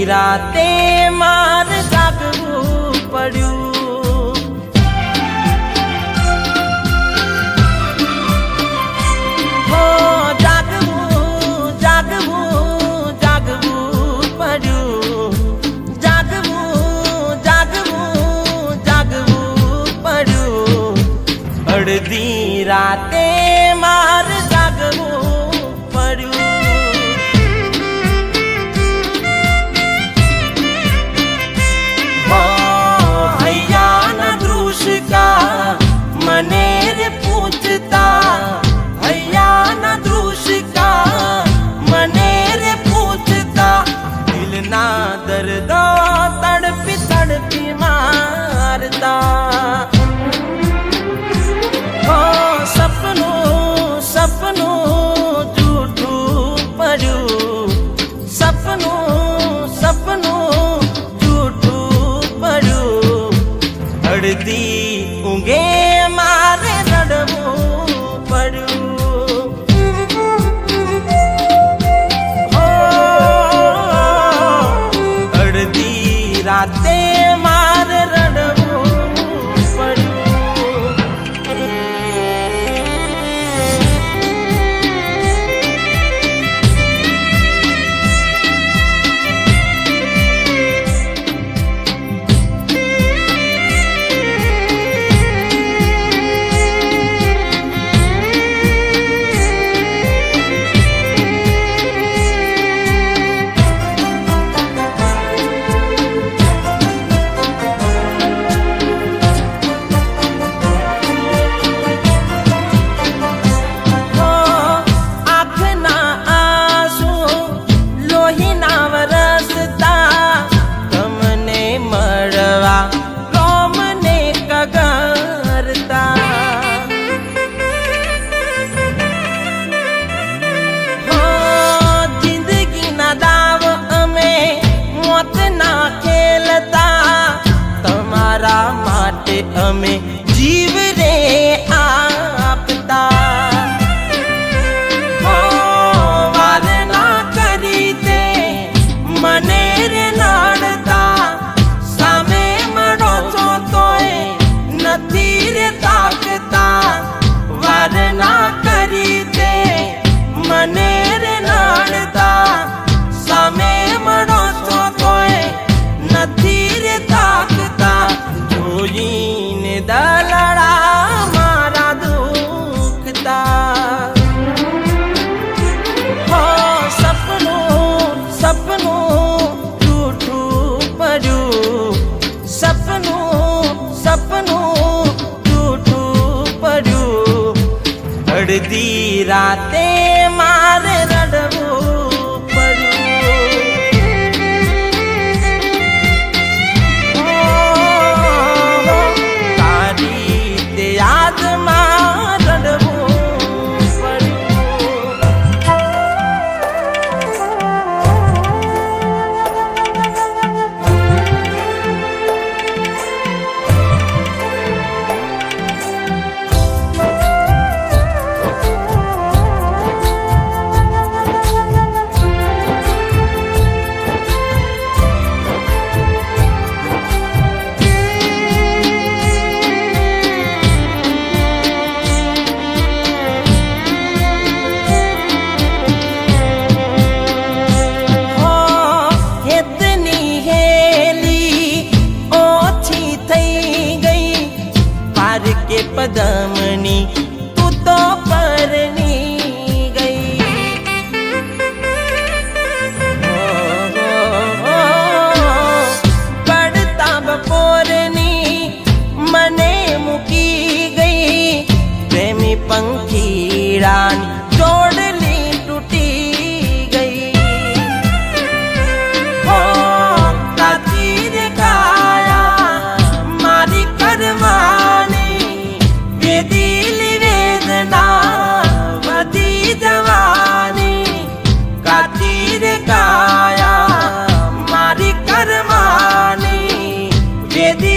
રાતે માર જાગવું પડ્યું, હો જાગવું જાગવું જાગવું પડ્યું, જાગવું જાગવું જાગવું પડ્યું, અડધી રાતે માર જાગવું પડ્યું. મને રે પૂછતા હૈયાના દૃશ્કા, મને રે પૂછતા દિલના દર્દો તડપી તડપી મારતા. હો સપનું સપનું જૂઠું પડ્યું, સપનું સપનું જૂઠું પડ્યું, અડધી ઊંઘે મારે રડવું પડ્યું. હો અડધી રાતે મારે રડવું પડ્યું. અમે જીવ રે આપતા, વાર ના કરી તે મને રે નાડતા, સામે મળો છો તોય નથી રે તાકતા, વાર ના કરી તે મને રે નાડતા, સામે મળો છો તોય નથી રે તાકતા. જોઈને દલડા મારા દુખતા, હો સપનું સપનું જૂઠું પડ્યું, સપનું સપનું જૂઠું પડ્યું, અડધી રાતે મારે રડવું પડ્યું. યાદમાં રડવું પડ્યું. કે પદમણી તું તો પરણી ગઈ, પડતા બપોરની મને મૂકી ગઈ, પ્રેમી પંખીડાની જોડલી તૂટી ગઈ. કાચી રે કાયા મારી કરવાની, દિલ વેદના વધી જવાની, કાચી રે કાયા મારી કરવાની, વેદી